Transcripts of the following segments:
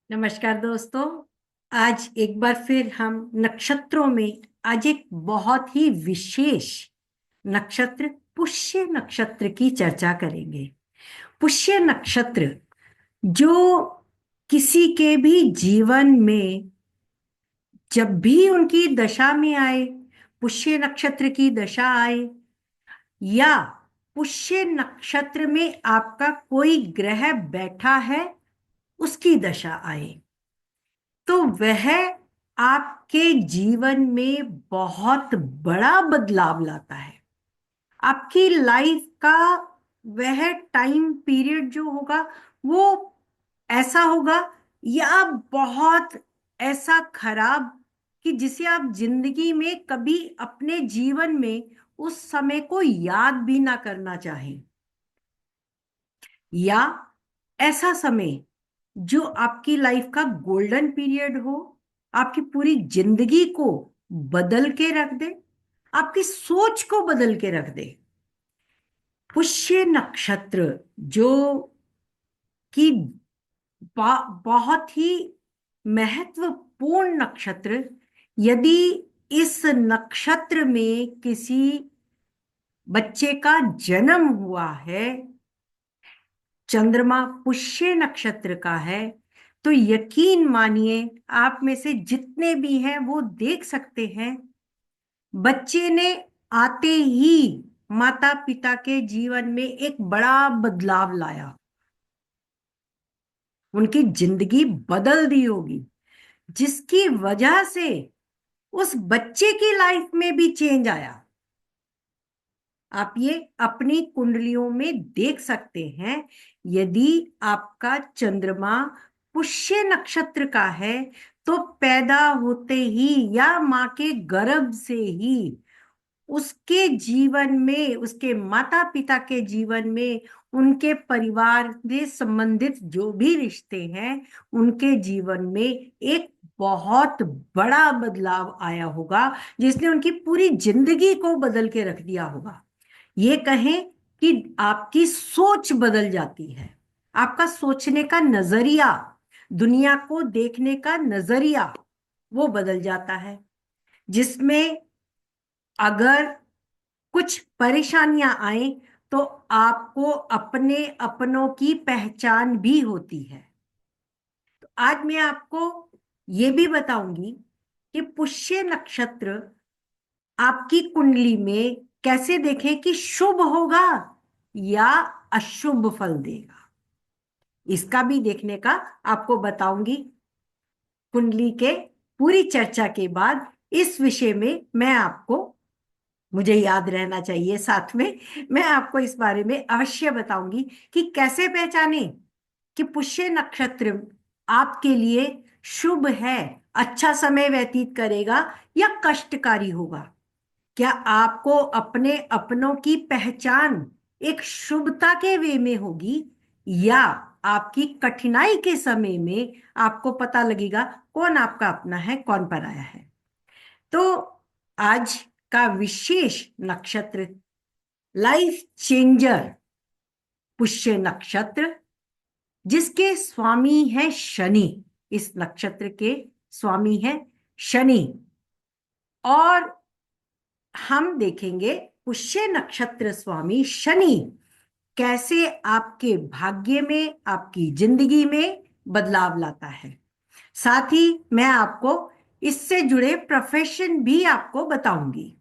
नमस्कार दोस्तों। आज एक बार फिर हम नक्षत्रों में आज एक बहुत ही विशेष नक्षत्र पुष्य नक्षत्र की चर्चा करेंगे। पुष्य नक्षत्र जो किसी के भी जीवन में जब भी उनकी दशा में आए, पुष्य नक्षत्र की दशा आए या पुष्य नक्षत्र में आपका कोई ग्रह बैठा है उसकी दशा आए, तो वह आपके जीवन में बहुत बड़ा बदलाव लाता है। आपकी लाइफ का वह टाइम पीरियड जो होगा वो ऐसा होगा या बहुत ऐसा खराब कि जिसे आप जिंदगी में कभी अपने जीवन में उस समय को याद भी ना करना चाहें, या ऐसा समय जो आपकी लाइफ का गोल्डन पीरियड हो, आपकी पूरी जिंदगी को बदल के रख दे, आपकी सोच को बदल के रख दे। पुष्य नक्षत्र जो कि बहुत ही महत्वपूर्ण नक्षत्र, यदि इस नक्षत्र में किसी बच्चे का जन्म हुआ है, चंद्रमा पुष्य नक्षत्र का है, तो यकीन मानिए आप में से जितने भी हैं वो देख सकते हैं बच्चे ने आते ही माता पिता के जीवन में एक बड़ा बदलाव लाया, उनकी जिंदगी बदल दी होगी, जिसकी वजह से उस बच्चे की लाइफ में भी चेंज आया। आप ये अपनी कुंडलियों में देख सकते हैं। यदि आपका चंद्रमा पुष्य नक्षत्र का है तो पैदा होते ही या मां के गर्भ से ही उसके जीवन में, उसके माता पिता के जीवन में, उनके परिवार से संबंधित जो भी रिश्ते हैं उनके जीवन में एक बहुत बड़ा बदलाव आया होगा, जिसने उनकी पूरी जिंदगी को बदल के रख दिया होगा। ये कहें कि आपकी सोच बदल जाती है, आपका सोचने का नजरिया, दुनिया को देखने का नजरिया वो बदल जाता है, जिसमें अगर कुछ परेशानियां आए तो आपको अपने अपनों की पहचान भी होती है। तो आज मैं आपको ये भी बताऊंगी कि पुष्य नक्षत्र आपकी कुंडली में कैसे देखें कि शुभ होगा या अशुभ फल देगा, इसका भी देखने का आपको बताऊंगी। कुंडली के पूरी चर्चा के बाद इस विषय में मैं आपको, मुझे याद रहना चाहिए साथ में, मैं आपको इस बारे में अवश्य बताऊंगी कि कैसे पहचाने कि पुष्य नक्षत्र आपके लिए शुभ है, अच्छा समय व्यतीत करेगा या कष्टकारी होगा। क्या आपको अपने अपनों की पहचान एक शुभता के वे में होगी, या आपकी कठिनाई के समय में आपको पता लगेगा कौन आपका अपना है कौन पराया है। तो आज का विशेष नक्षत्र लाइफ चेंजर पुष्य नक्षत्र, जिसके स्वामी है शनि, इस नक्षत्र के स्वामी है शनि। और हम देखेंगे पुष्य नक्षत्र स्वामी शनि कैसे आपके भाग्य में, आपकी जिंदगी में बदलाव लाता है। साथ ही मैं आपको इससे जुड़े प्रोफेशन भी आपको बताऊंगी।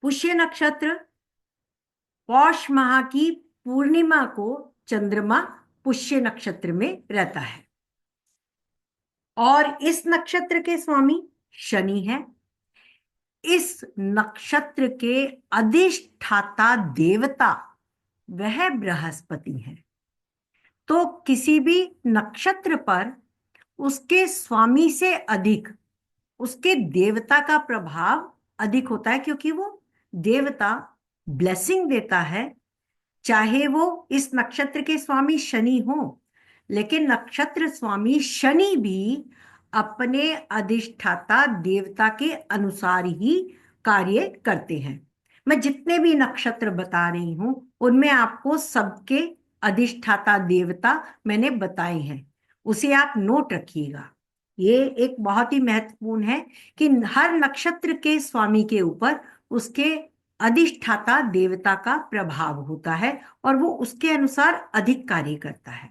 पुष्य नक्षत्र पौष माह की पूर्णिमा को चंद्रमा पुष्य नक्षत्र में रहता है और इस नक्षत्र के स्वामी शनि है। इस नक्षत्र के अधिष्ठाता देवता वह बृहस्पति है। तो किसी भी नक्षत्र पर उसके स्वामी से अधिक उसके देवता का प्रभाव अधिक होता है, क्योंकि वो देवता ब्लेसिंग देता है। चाहे वो इस नक्षत्र के स्वामी शनि हो, लेकिन नक्षत्र स्वामी शनि भी अपने अधिष्ठाता देवता के अनुसार ही कार्य करते हैं। मैं जितने भी नक्षत्र बता रही हूं उनमें आपको सबके अधिष्ठाता देवता मैंने बताए हैं। उसे आप नोट रखिएगा। ये एक बहुत ही महत्वपूर्ण है कि हर नक्षत्र के स्वामी के ऊपर उसके अधिष्ठाता देवता का प्रभाव होता है और वो उसके अनुसार अधिक कार्य करता है।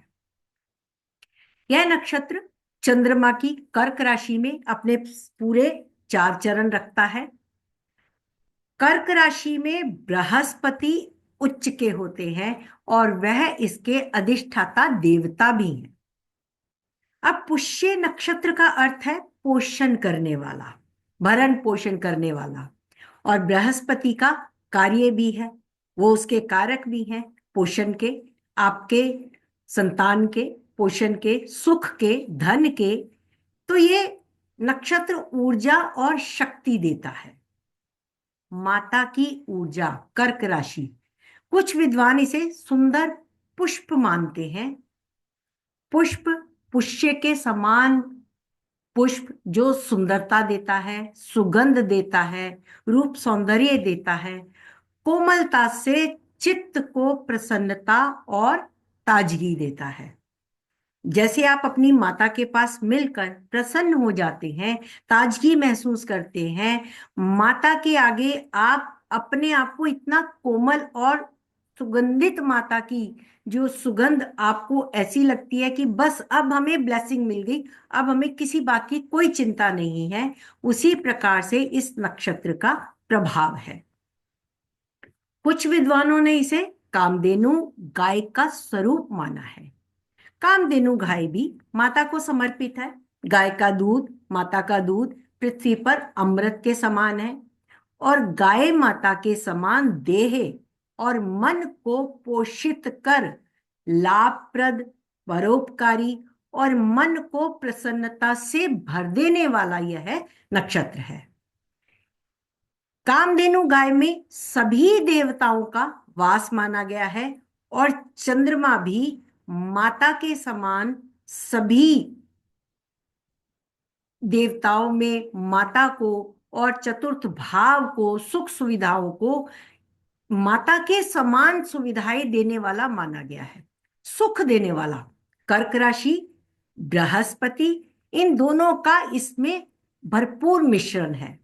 यह नक्षत्र चंद्रमा की कर्क राशि में अपने पूरे 4 चरण रखता है। कर्क राशि में बृहस्पति उच्च के होते हैं और वह इसके अधिष्ठाता देवता भी हैं। अब पुष्य नक्षत्र का अर्थ है पोषण करने वाला, भरण पोषण करने वाला, और बृहस्पति का कार्य भी है, वो उसके कारक भी हैं पोषण के, आपके संतान के, पोषण के, सुख के, धन के। तो ये नक्षत्र ऊर्जा और शक्ति देता है, माता की ऊर्जा। कर्क राशि, कुछ विद्वान इसे सुंदर पुष्प मानते हैं। पुष्प पुष्य के समान पुष्प जो सुंदरता देता है, सुगंध देता है, रूप सौंदर्य देता है, कोमलता से चित्त को प्रसन्नता और ताजगी देता है। जैसे आप अपनी माता के पास मिलकर प्रसन्न हो जाते हैं, ताजगी महसूस करते हैं, माता के आगे आप अपने आप को इतना कोमल और सुगंधित, माता की जो सुगंध आपको ऐसी लगती है कि बस अब हमें ब्लेसिंग मिल गई, अब हमें किसी बात की कोई चिंता नहीं है, उसी प्रकार से इस नक्षत्र का प्रभाव है। कुछ विद्वानों ने इसे कामधेनु गाय का स्वरूप माना है। कामधेनु गाय भी माता को समर्पित है। गाय का दूध, माता का दूध पृथ्वी पर अमृत के समान है और गाय माता के समान देह और मन को पोषित कर लाभप्रद, परोपकारी और मन को प्रसन्नता से भर देने वाला यह नक्षत्र है। कामधेनु गाय में सभी देवताओं का वास माना गया है और चंद्रमा भी माता के समान सभी देवताओं में माता को और चतुर्थ भाव को, सुख सुविधाओं को माता के समान सुविधाएं देने वाला माना गया है, सुख देने वाला। कर्क राशि, बृहस्पति, इन दोनों का इसमें भरपूर मिश्रण है,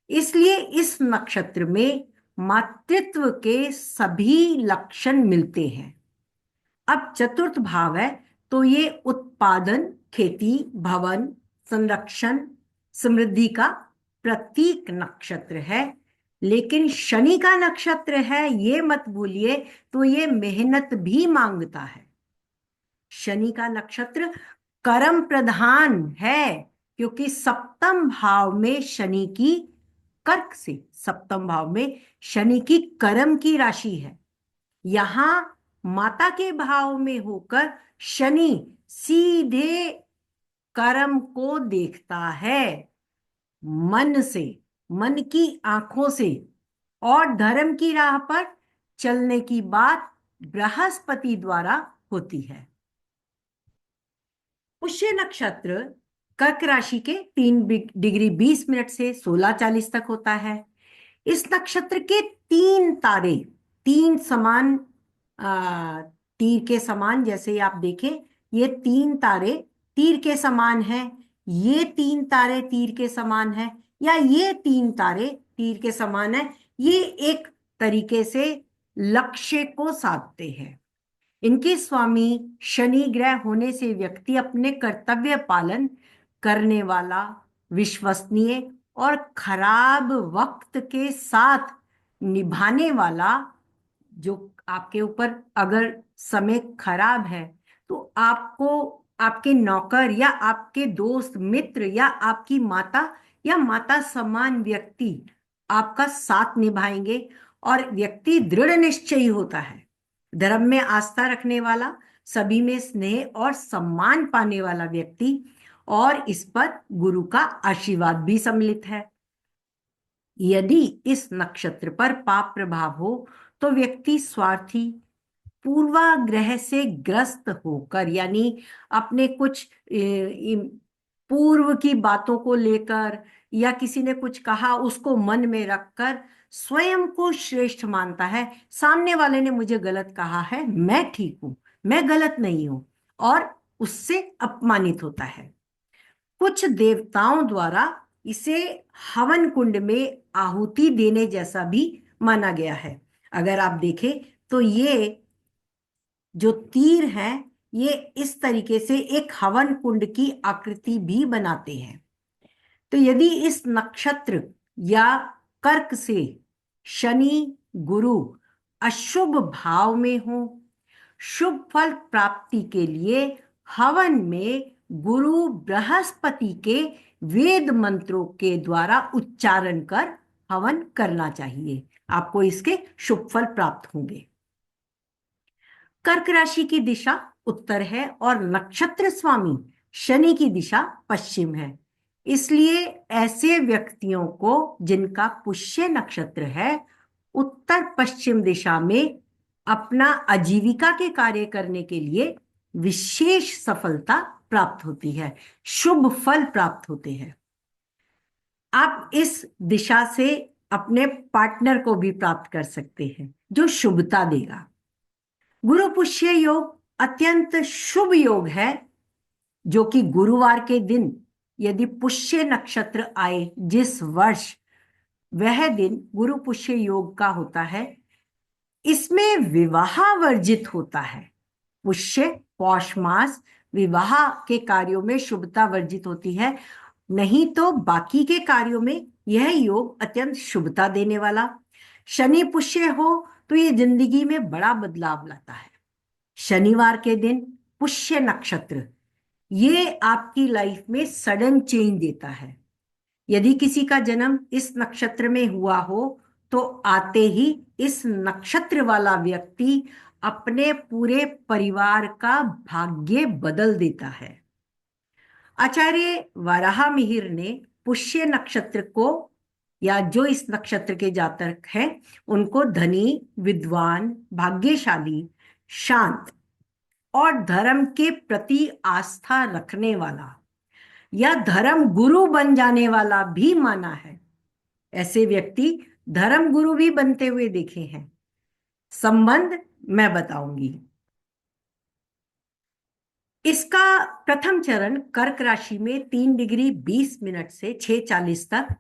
इसलिए इस नक्षत्र में मातृत्व के सभी लक्षण मिलते हैं। अब चतुर्थ भाव है तो ये उत्पादन, खेती, भवन, संरक्षण, समृद्धि का प्रतीक नक्षत्र है। लेकिन शनि का नक्षत्र है, ये मत भूलिए, तो ये मेहनत भी मांगता है। शनि का नक्षत्र कर्म प्रधान है, क्योंकि सप्तम भाव में शनि की, कर्क से सप्तम भाव में शनि की कर्म की राशि है। यहां माता के भाव में होकर शनि सीधे कर्म को देखता है, मन से, मन की आंखों से, और धर्म की राह पर चलने की बात बृहस्पति द्वारा होती है। पुष्य नक्षत्र कर्क राशि के 3 डिग्री 20 मिनट से 16:40 तक होता है। इस नक्षत्र के 3 तारे, 3 समान तीर के समान, जैसे आप देखें ये 3 तारे तीर के समान हैं, ये 3 तारे तीर के समान हैं, या ये 3 तारे तीर के समान हैं, ये एक तरीके से लक्ष्य को साधते हैं। इनके स्वामी शनि ग्रह होने से व्यक्ति अपने कर्तव्य पालन करने वाला, विश्वसनीय और खराब वक्त के साथ निभाने वाला, जो आपके ऊपर अगर समय खराब है तो आपको आपके नौकर या आपके दोस्त मित्र या आपकी माता या माता समान व्यक्ति आपका साथ निभाएंगे, और व्यक्ति दृढ़ निश्चयी होता है, धर्म में आस्था रखने वाला, सभी में स्नेह और सम्मान पाने वाला व्यक्ति, और इस पर गुरु का आशीर्वाद भी सम्मिलित है। यदि इस नक्षत्र पर पाप प्रभाव हो तो व्यक्ति स्वार्थी, पूर्वाग्रह से ग्रस्त होकर, यानी अपने कुछ पूर्व की बातों को लेकर, या किसी ने कुछ कहा उसको मन में रखकर स्वयं को श्रेष्ठ मानता है। सामने वाले ने मुझे गलत कहा है, मैं ठीक हूं, मैं गलत नहीं हूं, और उससे अपमानित होता है। कुछ देवताओं द्वारा इसे हवन कुंड में आहुति देने जैसा भी माना गया है। अगर आप देखें तो ये जो तीर है ये इस तरीके से एक हवन कुंड की आकृति भी बनाते हैं। तो यदि इस नक्षत्र या कर्क से शनि गुरु अशुभ भाव में हो, शुभ फल प्राप्ति के लिए हवन में गुरु बृहस्पति के वेद मंत्रों के द्वारा उच्चारण कर हवन करना चाहिए। आपको इसके शुभ फल प्राप्त होंगे। कर्क राशि की दिशा उत्तर है और नक्षत्र स्वामी शनि की दिशा पश्चिम है। इसलिए ऐसे व्यक्तियों को जिनका पुष्य नक्षत्र है उत्तर पश्चिम दिशा में अपना आजीविका के कार्य करने के लिए विशेष सफलता प्राप्त होती है, शुभ फल प्राप्त होते हैं। आप इस दिशा से अपने पार्टनर को भी प्राप्त कर सकते हैं जो शुभता देगा। गुरु पुष्य योग अत्यंत शुभ योग है, जो कि गुरुवार के दिन यदि पुष्य नक्षत्र आए जिस वर्ष, वह दिन गुरु पुष्य योग का होता है। इसमें विवाह वर्जित होता है। पुष्य पौष मास विवाह के कार्यों में शुभता वर्जित होती है, नहीं तो बाकी के कार्यों में यह योग अत्यंत शुभता देने वाला। शनि पुष्य हो तो ये जिंदगी में बड़ा बदलाव लाता है। शनिवार के दिन पुष्य नक्षत्र ये आपकी लाइफ में सडन चेंज देता है। यदि किसी का जन्म इस नक्षत्र में हुआ हो तो आते ही इस नक्षत्र वाला व्यक्ति अपने पूरे परिवार का भाग्य बदल देता है। आचार्य वराह मिहिर ने पुष्य नक्षत्र को, या जो इस नक्षत्र के जातक हैं, उनको धनी, विद्वान, भाग्यशाली, शांत और धर्म के प्रति आस्था रखने वाला या धर्म गुरु बन जाने वाला भी माना है। ऐसे व्यक्ति धर्म गुरु भी बनते हुए देखे हैं। संबंध मैं बताऊंगी। इसका प्रथम चरण कर्क राशि में 3 डिग्री 20 मिनट से 6:40 तक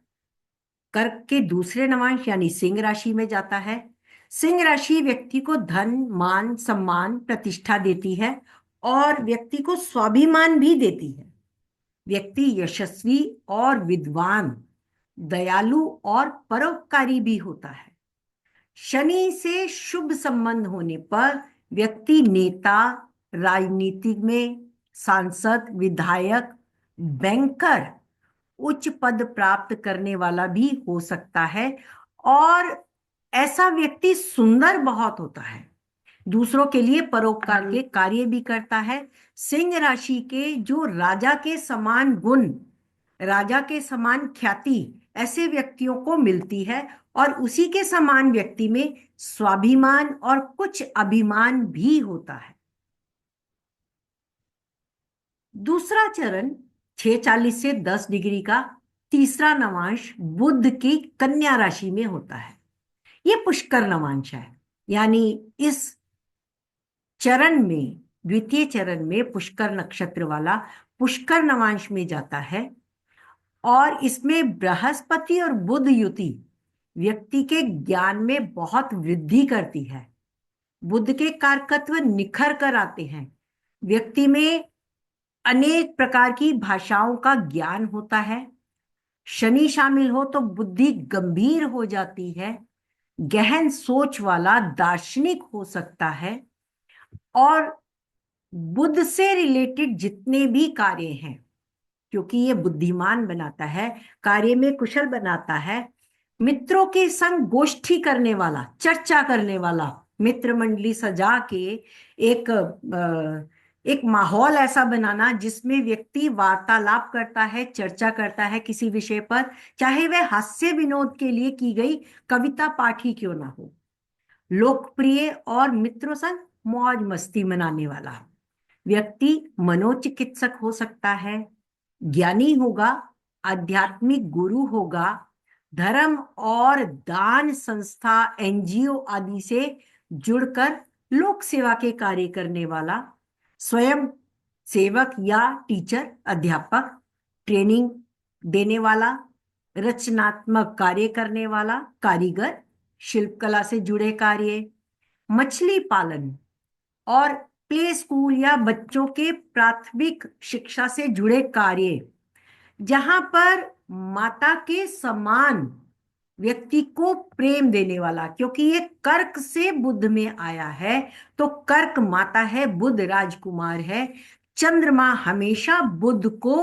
कर्क के दूसरे नवांश यानी सिंह राशि में जाता है। सिंह राशि व्यक्ति को धन, मान, सम्मान, प्रतिष्ठा देती है और व्यक्ति को स्वाभिमान भी देती है। व्यक्ति यशस्वी और विद्वान, दयालु और परोपकारी भी होता है। शनि से शुभ संबंध होने पर व्यक्ति नेता, राजनीति में सांसद, विधायक, बैंकर, उच्च पद प्राप्त करने वाला भी हो सकता है और ऐसा व्यक्ति सुंदर बहुत होता है। दूसरों के लिए परोपकार के कार्य भी करता है। सिंह राशि के जो राजा के समान गुण, राजा के समान ख्याति ऐसे व्यक्तियों को मिलती है और उसी के समान व्यक्ति में स्वाभिमान और कुछ अभिमान भी होता है। दूसरा चरण 6:40 से 10 डिग्री का तीसरा नवांश बुध की कन्या राशि में होता है। यह पुष्कर नवांश है, यानी इस चरण में, द्वितीय चरण में पुष्कर नक्षत्र वाला पुष्कर नवांश में जाता है और इसमें बृहस्पति और बुध युति व्यक्ति के ज्ञान में बहुत वृद्धि करती है। बुध के कारकत्व निखर कर आते हैं। व्यक्ति में अनेक प्रकार की भाषाओं का ज्ञान होता है। शनि शामिल हो तो बुद्धि गंभीर हो जाती है, गहन सोच वाला दार्शनिक हो सकता है और बुध से रिलेटेड जितने भी कार्य हैं, क्योंकि ये बुद्धिमान बनाता है, कार्य में कुशल बनाता है, मित्रों के संग गोष्ठी करने वाला, चर्चा करने वाला, मित्र मंडली सजा के एक माहौल ऐसा बनाना जिसमें व्यक्ति वार्तालाप करता है, चर्चा करता है किसी विषय पर, चाहे वह हास्य विनोद के लिए की गई कविता पाठ ही क्यों ना हो। लोकप्रिय और मित्रों संग मौज मस्ती मनाने वाला व्यक्ति मनोचिकित्सक हो सकता है, ज्ञानी होगा, आध्यात्मिक गुरु होगा, धर्म और दान संस्था, एनजीओ आदि से जुड़कर लोक सेवा के कार्य करने वाला, स्वयं सेवक या टीचर, अध्यापक, ट्रेनिंग देने वाला, रचनात्मक कार्य करने वाला, कारीगर, शिल्पकला से जुड़े कार्य, मछली पालन और प्ले स्कूल या बच्चों के प्राथमिक शिक्षा से जुड़े कार्य, जहां पर माता के समान व्यक्ति को प्रेम देने वाला, क्योंकि ये कर्क से बुध में आया है, तो कर्क माता है, बुध राजकुमार है। चंद्रमा हमेशा बुध को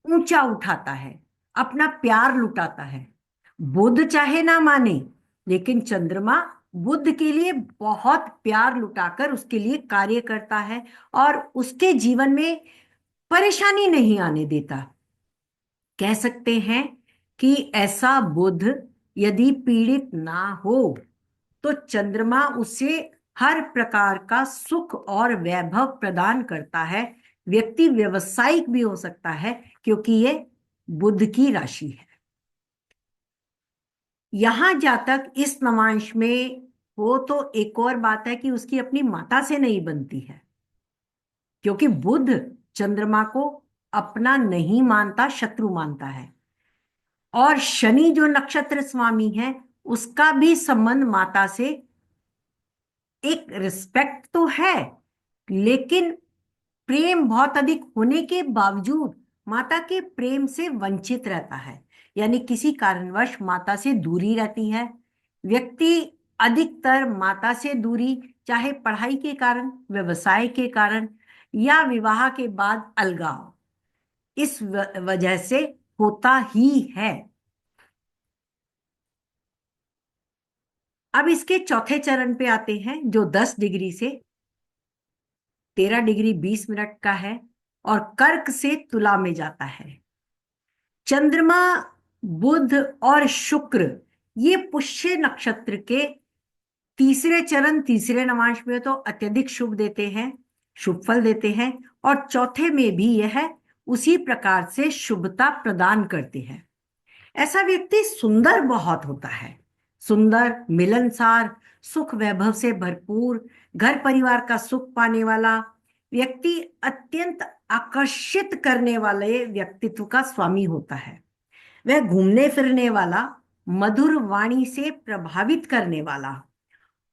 ऊंचा उठाता है, अपना प्यार लुटाता है। बुध चाहे ना माने, लेकिन चंद्रमा बुध के लिए बहुत प्यार लुटाकर उसके लिए कार्य करता है और उसके जीवन में परेशानी नहीं आने देता। कह सकते हैं कि ऐसा बुध यदि पीड़ित ना हो तो चंद्रमा उसे हर प्रकार का सुख और वैभव प्रदान करता है। व्यक्ति व्यवसायिक भी हो सकता है क्योंकि ये बुध की राशि है। यहां जातक इस नवांश में हो तो एक और बात है कि उसकी अपनी माता से नहीं बनती है, क्योंकि बुध चंद्रमा को अपना नहीं मानता, शत्रु मानता है। और शनि जो नक्षत्र स्वामी है उसका भी संबंध माता से, एक रिस्पेक्ट तो है, लेकिन प्रेम बहुत अधिक होने के बावजूद माता के प्रेम से वंचित रहता है, यानी किसी कारणवश माता से दूरी रहती है। व्यक्ति अधिकतर माता से दूरी चाहे पढ़ाई के कारण, व्यवसाय के कारण या विवाह के बाद अलगाव, इस वजह से होता ही है। अब इसके चौथे चरण पे आते हैं जो 10 डिग्री से 13 डिग्री 20 मिनट का है और कर्क से तुला में जाता है। चंद्रमा, बुध और शुक्र ये पुष्य नक्षत्र के तीसरे चरण तीसरे नवांश में तो अत्यधिक शुभ देते हैं, शुभ फल देते हैं, और चौथे में भी यह उसी प्रकार से शुभता प्रदान करते हैं। ऐसा व्यक्ति सुंदर बहुत होता है, सुंदर, मिलनसार, सुख वैभव से भरपूर, घर परिवार का सुख पाने वाला व्यक्ति अत्यंत आकर्षित करने वाले व्यक्तित्व का स्वामी होता है। वह घूमने फिरने वाला, मधुर वाणी से प्रभावित करने वाला,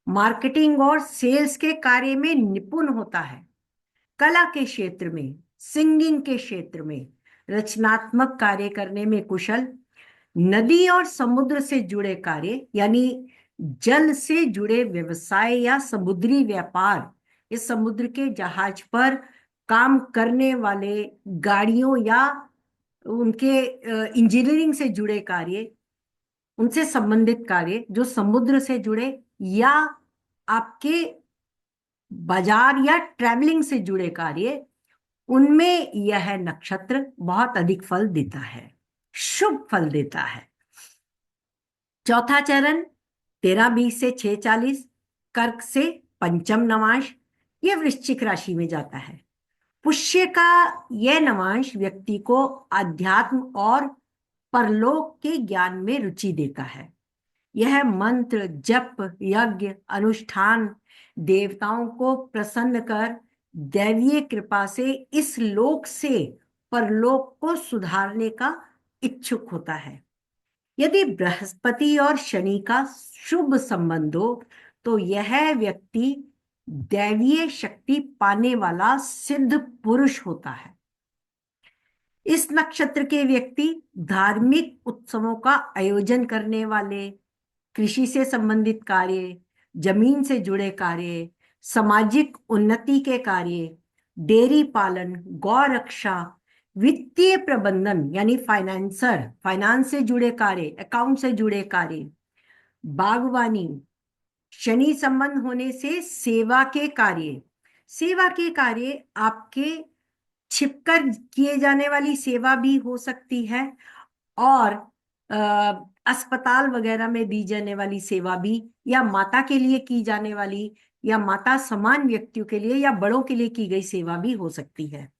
मार्केटिंग और सेल्स के कार्य में निपुण होता है, कला के क्षेत्र में, सिंगिंग के क्षेत्र में, रचनात्मक कार्य करने में कुशल, नदी और समुद्र से जुड़े कार्य यानी जल से जुड़े व्यवसाय या समुद्री व्यापार, इस समुद्र के जहाज पर काम करने वाले गाड़ियों या उनके इंजीनियरिंग से जुड़े कार्य, उनसे संबंधित कार्य जो समुद्र से जुड़े या आपके बाजार या ट्रैवलिंग से जुड़े कार्य, उनमें यह नक्षत्र बहुत अधिक फल देता है, शुभ फल देता है। चौथा चरण 13-20 से 6-40 कर्क से पंचम नवांश, यह वृश्चिक राशि में जाता है। पुष्य का यह नवांश व्यक्ति को अध्यात्म और परलोक के ज्ञान में रुचि देता है। यह मंत्र, जप, यज्ञ, अनुष्ठान, देवताओं को प्रसन्न कर दैवीय कृपा से इस लोक से परलोक को सुधारने का इच्छुक होता है। यदि बृहस्पति और शनि का शुभ संबंध हो तो यह व्यक्ति दैवीय शक्ति पाने वाला सिद्ध पुरुष होता है। इस नक्षत्र के व्यक्ति धार्मिक उत्सवों का आयोजन करने वाले, कृषि से संबंधित कार्य, जमीन से जुड़े कार्य, सामाजिक उन्नति के कार्य, डेयरी पालन, गौ रक्षा, वित्तीय प्रबंधन यानी फाइनेंसर, फाइनेंस से जुड़े कार्य, अकाउंट से जुड़े कार्य, बागवानी, शनि संबंध होने से सेवा के कार्य, सेवा के कार्य आपके छिपकर किए जाने वाली सेवा भी हो सकती है और अस्पताल वगैरह में दी जाने वाली सेवा भी, या माता के लिए की जाने वाली या माता समान व्यक्तियों के लिए या बड़ों के लिए की गई सेवा भी हो सकती है।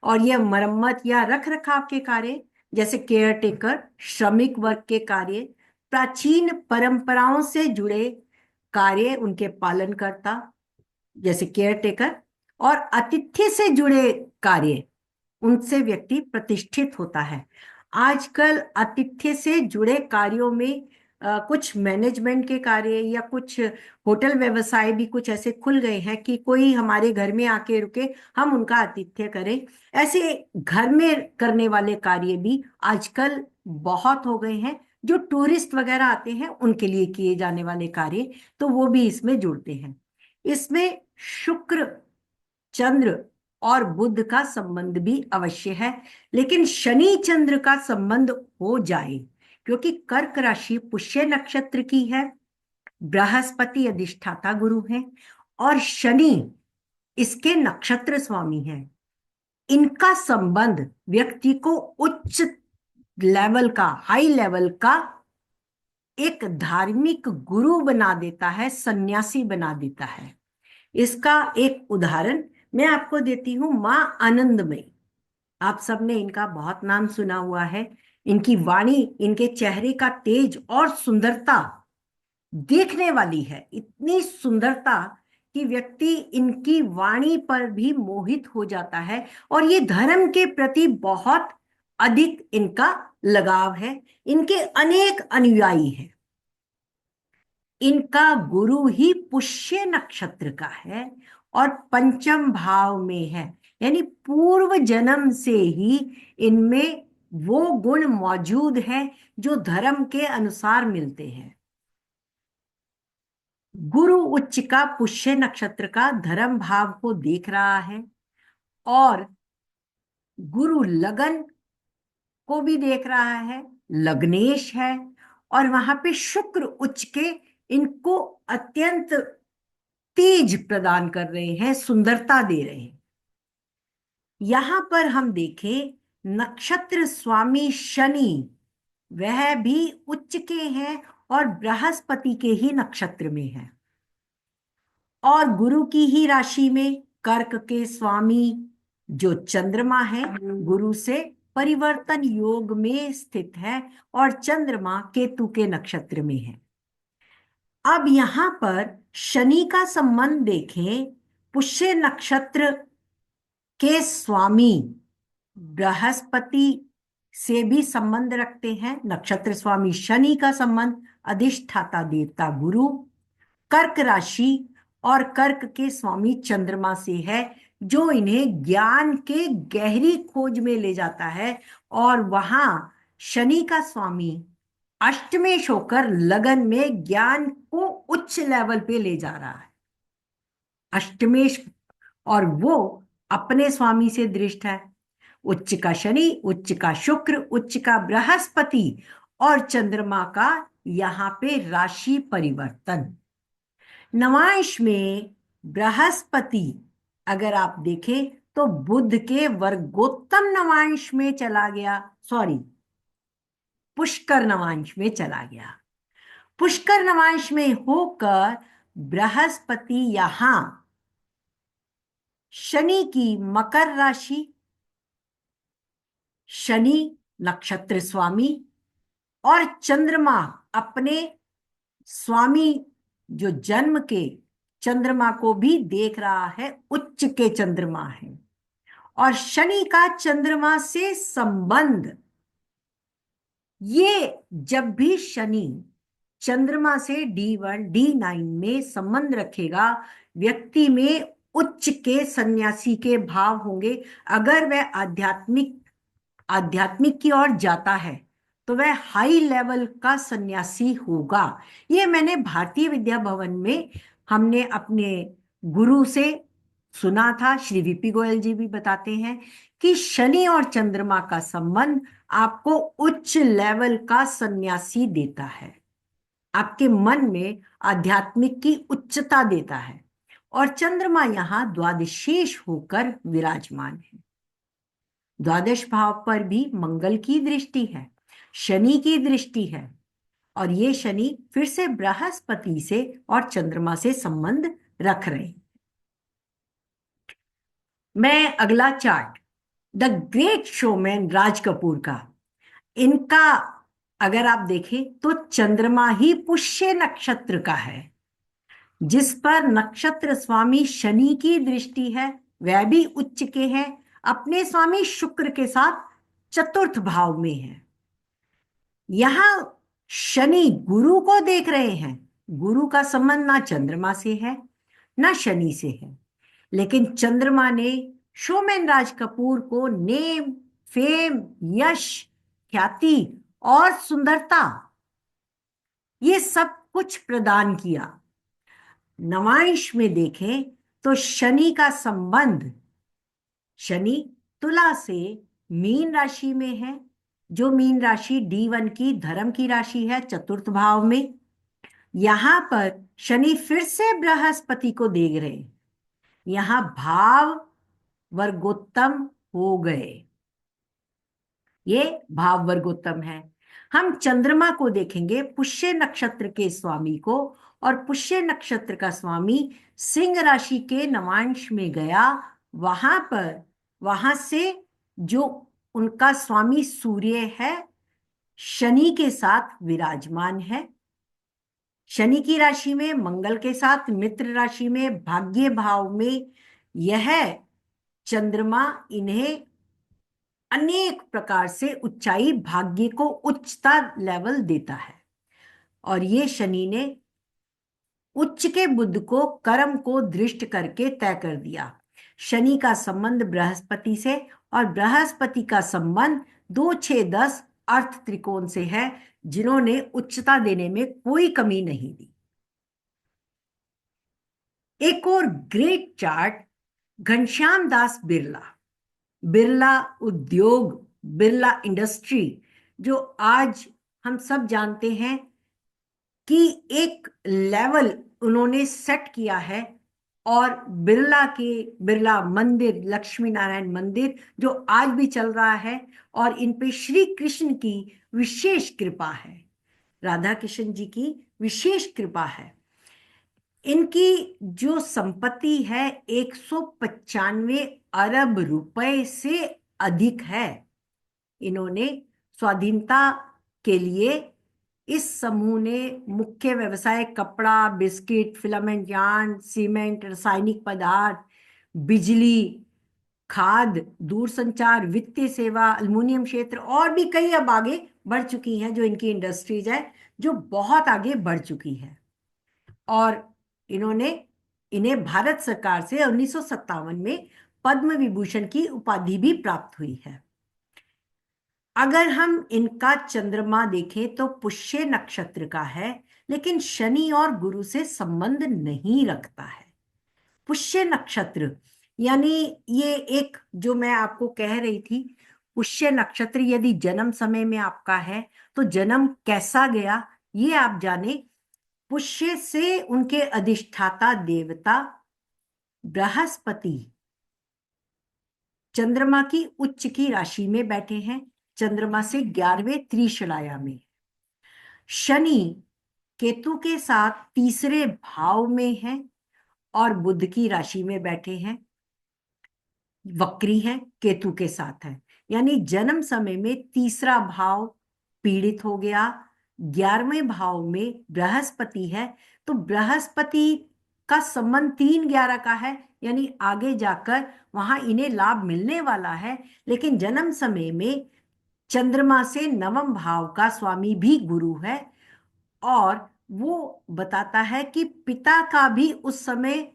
और यह मरम्मत या रख रखाव के कार्य जैसे केयर टेकर, श्रमिक वर्ग के कार्य, प्राचीन परंपराओं से जुड़े कार्य, उनके पालन करता जैसे केयर टेकर, और आतिथ्य से जुड़े कार्य, उनसे व्यक्ति प्रतिष्ठित होता है। आजकल आतिथ्य से जुड़े कार्यों में कुछ मैनेजमेंट के कार्य या कुछ होटल व्यवसाय भी कुछ ऐसे खुल गए हैं कि कोई हमारे घर में आके रुके, हम उनका आतिथ्य करें। ऐसे घर में करने वाले कार्य भी आजकल बहुत हो गए हैं। जो टूरिस्ट वगैरह आते हैं उनके लिए किए जाने वाले कार्य, तो वो भी इसमें जुड़ते हैं। इसमें शुक्र, चंद्र और बुध का संबंध भी अवश्य है, लेकिन शनि चंद्र का संबंध हो जाए, क्योंकि कर्क राशि पुष्य नक्षत्र की है, बृहस्पति अधिष्ठाता गुरु है और शनि इसके नक्षत्र स्वामी है। इनका संबंध व्यक्ति को उच्च लेवल का, हाई लेवल का एक धार्मिक गुरु बना देता है, सन्यासी बना देता है। इसका एक उदाहरण मैं आपको देती हूं, मां आनंदमयी। आप सबने इनका बहुत नाम सुना हुआ है। इनकी वाणी, इनके चेहरे का तेज और सुंदरता देखने वाली है, इतनी सुंदरता कि व्यक्ति इनकी वाणी पर भी मोहित हो जाता है। और ये धर्म के प्रति बहुत अधिक इनका लगाव है। इनके अनेक अनुयायी हैं। इनका गुरु ही पुष्य नक्षत्र का है और पंचम भाव में है, यानी पूर्व जन्म से ही इनमें वो गुण मौजूद है जो धर्म के अनुसार मिलते हैं। गुरु उच्च का पुष्य नक्षत्र का धर्म भाव को देख रहा है और गुरु लगन को भी देख रहा है, लग्नेश है, और वहां पे शुक्र उच्च के इनको अत्यंत तेज प्रदान कर रहे हैं, सुंदरता दे रहे हैं। यहां पर हम देखें, नक्षत्र स्वामी शनि वह भी उच्च के हैं और बृहस्पति के ही नक्षत्र में है, और गुरु की ही राशि में कर्क के स्वामी जो चंद्रमा है गुरु से परिवर्तन योग में स्थित है और चंद्रमा केतु के नक्षत्र में है। अब यहां पर शनि का संबंध देखें, पुष्य नक्षत्र के स्वामी बृहस्पति से भी संबंध रखते हैं। नक्षत्र स्वामी शनि का संबंध अधिष्ठाता देवता गुरु, कर्क राशि और कर्क के स्वामी चंद्रमा से है, जो इन्हें ज्ञान के गहरी खोज में ले जाता है। और वहां शनि का स्वामी अष्टमेश होकर लगन में ज्ञान को उच्च लेवल पे ले जा रहा है, अष्टमेश, और वो अपने स्वामी से दृष्ट है। उच्च का शनि, उच्च का शुक्र, उच्च का बृहस्पति और चंद्रमा का यहां पे राशि परिवर्तन। नवांश में बृहस्पति अगर आप देखें तो बुध के वर्गोत्तम नवांश में चला गया, सॉरी पुष्कर नवांश में चला गया। पुष्कर नवांश में होकर बृहस्पति यहां शनि की मकर राशि, शनि नक्षत्र स्वामी और चंद्रमा अपने स्वामी जो जन्म के चंद्रमा को भी देख रहा है, उच्च के चंद्रमा है। और शनि का चंद्रमा से संबंध, ये जब भी शनि चंद्रमा से D1 D9 में संबंध रखेगा, व्यक्ति में उच्च के सन्यासी के भाव होंगे। अगर वह आध्यात्मिक की ओर जाता है तो वह हाई लेवल का सन्यासी होगा। ये मैंने भारतीय विद्या भवन में हमने अपने गुरु से सुना था। श्री वीपी गोयल जी भी बताते हैं कि शनि और चंद्रमा का संबंध आपको उच्च लेवल का सन्यासी देता है, आपके मन में आध्यात्मिक की उच्चता देता है। और चंद्रमा यहां द्वादशेष होकर विराजमान है। द्वादश भाव पर भी मंगल की दृष्टि है, शनि की दृष्टि है, और ये शनि फिर से बृहस्पति से और चंद्रमा से संबंध रख रहे हैं। मैं अगला chart, the great showman Raj Kapoor का, इनका अगर आप देखें तो चंद्रमा ही पुष्य नक्षत्र का है, जिस पर नक्षत्र स्वामी शनि की दृष्टि है, वह भी उच्च के हैं, अपने स्वामी शुक्र के साथ चतुर्थ भाव में है। यहां शनि गुरु को देख रहे हैं। गुरु का संबंध ना चंद्रमा से है ना शनि से है, लेकिन चंद्रमा ने शोमैन राज कपूर को नेम, फेम, यश, ख्याति और सुंदरता, ये सब कुछ प्रदान किया। नवांश में देखें तो शनि का संबंध, शनि तुला से मीन राशि में है, जो मीन राशि D1 की धर्म की राशि है, चतुर्थ भाव में। यहां पर शनि फिर से बृहस्पति को देख रहे हैं, यहां भाव वर्गोत्तम हो गए, ये भाव वर्गोत्तम है। हम चंद्रमा को देखेंगे, पुष्य नक्षत्र के स्वामी को, और पुष्य नक्षत्र का स्वामी सिंह राशि के नवांश में गया। वहां से जो उनका स्वामी सूर्य है, शनि के साथ विराजमान है। शनि की राशि में मंगल के साथ मित्र राशि में भाग्य भाव में यह चंद्रमा इन्हें अनेक प्रकार से ऊंचाई, भाग्य को उच्चता लेवल देता है। और ये शनि ने उच्च के बुध को, कर्म को दृष्ट करके तय कर दिया। शनि का संबंध बृहस्पति से, और बृहस्पति का संबंध 2, 6, 10 अर्थ त्रिकोण से है, जिन्होंने उच्चता देने में कोई कमी नहीं दी। एक और ग्रेट चार्ट, घनश्याम दास बिरला, बिरला उद्योग, बिरला इंडस्ट्री, जो आज हम सब जानते हैं कि एक लेवल उन्होंने सेट किया है। और बिरला मंदिर, लक्ष्मी नारायण मंदिर, जो आज भी चल रहा है, और इन पे श्री कृष्ण की विशेष कृपा है, राधा कृष्ण जी की विशेष कृपा है। इनकी जो संपत्ति है 195 अरब रुपए से अधिक है। इन्होंने स्वाधीनता के लिए, इस समूह ने मुख्य व्यवसाय कपड़ा, बिस्किट, फिलामेंट यार्न, सीमेंट, रासायनिक पदार्थ, बिजली, खाद, दूरसंचार, वित्तीय सेवा, अल्युमिनियम क्षेत्र, और भी कई अब आगे बढ़ चुकी हैं जो इनकी इंडस्ट्रीज है, जो बहुत आगे बढ़ चुकी है। और इन्हें भारत सरकार से 1957 में पद्म विभूषण की उपाधि भी प्राप्त हुई है। अगर हम इनका चंद्रमा देखें तो पुष्य नक्षत्र का है, लेकिन शनि और गुरु से संबंध नहीं रखता है। पुष्य नक्षत्र यानी ये एक, जो मैं आपको कह रही थी, पुष्य नक्षत्र यदि जन्म समय में आपका है तो जन्म कैसा गया ये आप जाने। पुष्य से उनके अधिष्ठाता देवता बृहस्पति चंद्रमा की उच्च की राशि में बैठे हैं, चंद्रमा से 11वें त्रिशलाया में। शनि केतु के साथ तीसरे भाव में है और बुध की राशि में बैठे हैं, वक्री है, केतु के साथ है। यानी जन्म समय में तीसरा भाव पीड़ित हो गया, 11वें भाव में बृहस्पति है, तो बृहस्पति का संबंध 3-11 का है, यानी आगे जाकर वहां इन्हें लाभ मिलने वाला है। लेकिन जन्म समय में चंद्रमा से 9वें भाव का स्वामी भी गुरु है, और वो बताता है कि पिता का भी उस समय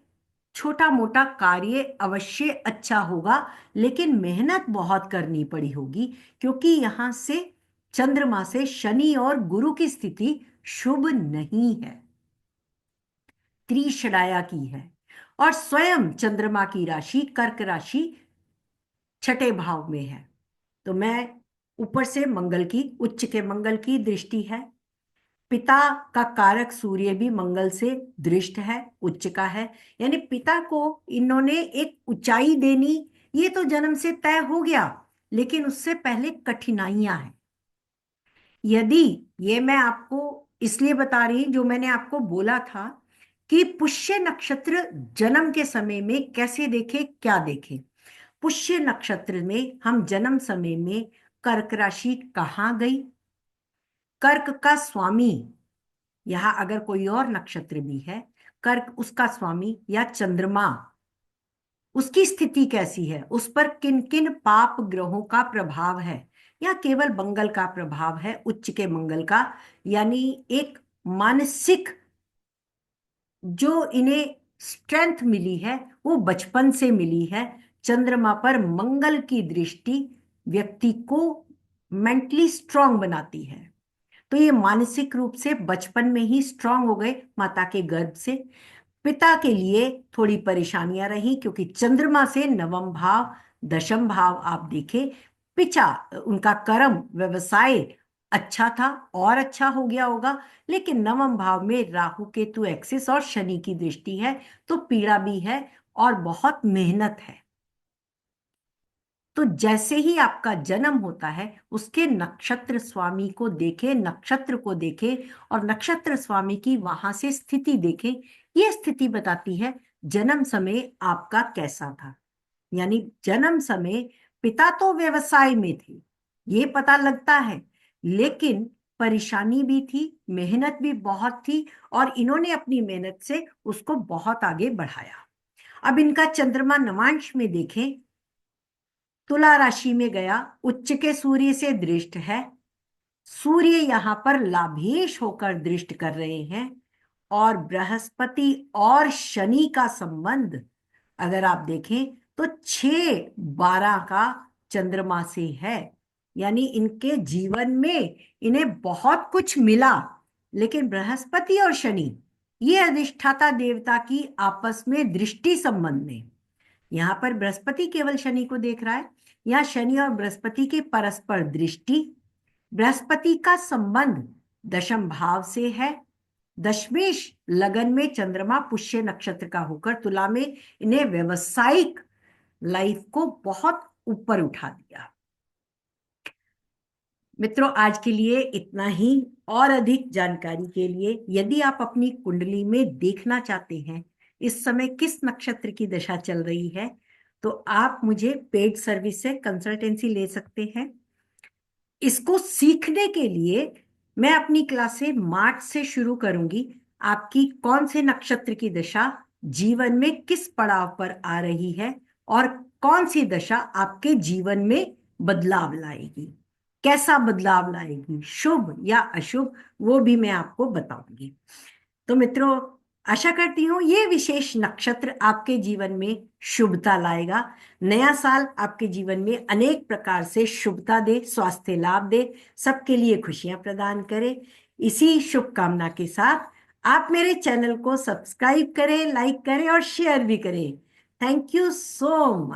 छोटा मोटा कार्य अवश्य अच्छा होगा, लेकिन मेहनत बहुत करनी पड़ी होगी, क्योंकि यहां से चंद्रमा से शनि और गुरु की स्थिति शुभ नहीं है, त्रिशलाया की है। और स्वयं चंद्रमा की राशि कर्क राशि 6ठे भाव में है। तो मैं ऊपर से मंगल की, उच्च के मंगल की दृष्टि है। पिता का कारक सूर्य भी मंगल से दृष्ट है, उच्च का है, यानी पिता को इन्होंने एक ऊंचाई देनी, ये तो जन्म से तय हो गया, लेकिन उससे पहले कठिनाइयां हैं। यदि, ये मैं आपको इसलिए बता रही, जो मैंने आपको बोला था कि पुष्य नक्षत्र जन्म के समय में कैसे देखे, क्या देखे। पुष्य नक्षत्र में हम जन्म समय में कर्क राशि कहाँ गई, कर्क का स्वामी, यहां अगर कोई और नक्षत्र भी है, कर्क उसका स्वामी या चंद्रमा उसकी स्थिति कैसी है, उस पर किन किन पाप ग्रहों का प्रभाव है, या केवल मंगल का प्रभाव है, उच्च के मंगल का, यानी एक मानसिक जो इन्हें स्ट्रेंथ मिली है वो बचपन से मिली है। चंद्रमा पर मंगल की दृष्टि व्यक्ति को मेंटली स्ट्रांग बनाती है, तो ये मानसिक रूप से बचपन में ही स्ट्रांग हो गए माता के गर्भ से। पिता के लिए थोड़ी परेशानियां रही, क्योंकि चंद्रमा से नवम भाव दशम भाव आप देखें, पिता उनका कर्म व्यवसाय अच्छा था और अच्छा हो गया होगा, लेकिन नवम भाव में राहु केतु एक्सिस और शनि की दृष्टि है, तो पीड़ा भी है और बहुत मेहनत है। तो जैसे ही आपका जन्म होता है उसके नक्षत्र स्वामी को देखें, नक्षत्र को देखें और नक्षत्र स्वामी की वहां से स्थिति देखें। यह स्थिति बताती है जन्म समय आपका कैसा था। यानी जन्म समय पिता तो व्यवसाय में थे, ये पता लगता है, लेकिन परेशानी भी थी, मेहनत भी बहुत थी, और इन्होंने अपनी मेहनत से उसको बहुत आगे बढ़ाया। अब इनका चंद्रमा नवांश में देखें, तुला राशि में गया, उच्च के सूर्य से दृष्ट है, सूर्य यहां पर लाभेश होकर दृष्ट कर रहे हैं, और बृहस्पति और शनि का संबंध अगर आप देखें तो 6-12 का चंद्रमा से है। यानी इनके जीवन में इन्हें बहुत कुछ मिला, लेकिन बृहस्पति और शनि ये अधिष्ठाता देवता की आपस में दृष्टि संबंध में, यहां पर बृहस्पति केवल शनि को देख रहा है, यहां शनि और बृहस्पति की परस्पर दृष्टि, बृहस्पति का संबंध दशम भाव से है। दशमेश लगन में चंद्रमा पुष्य नक्षत्र का होकर तुला में इन्हें व्यवसायिक लाइफ को बहुत ऊपर उठा दिया। मित्रों, आज के लिए इतना ही। और अधिक जानकारी के लिए यदि आप अपनी कुंडली में देखना चाहते हैं इस समय किस नक्षत्र की दशा चल रही है, तो आप मुझे पेड सर्विस से कंसल्टेंसी ले सकते हैं। इसको सीखने के लिए मैं अपनी क्लासे मार्च से शुरू करूंगी। आपकी कौन से नक्षत्र की दशा जीवन में किस पड़ाव पर आ रही है और कौन सी दशा आपके जीवन में बदलाव लाएगी, कैसा बदलाव लाएगी, शुभ या अशुभ, वो भी मैं आपको बताऊंगी। तो मित्रों, आशा करती हूँ ये विशेष नक्षत्र आपके जीवन में शुभता लाएगा। नया साल आपके जीवन में अनेक प्रकार से शुभता दे, स्वास्थ्य लाभ दे, सबके लिए खुशियां प्रदान करे। इसी शुभकामना के साथ आप मेरे चैनल को सब्सक्राइब करें, लाइक करें और शेयर भी करें। Thank you so much.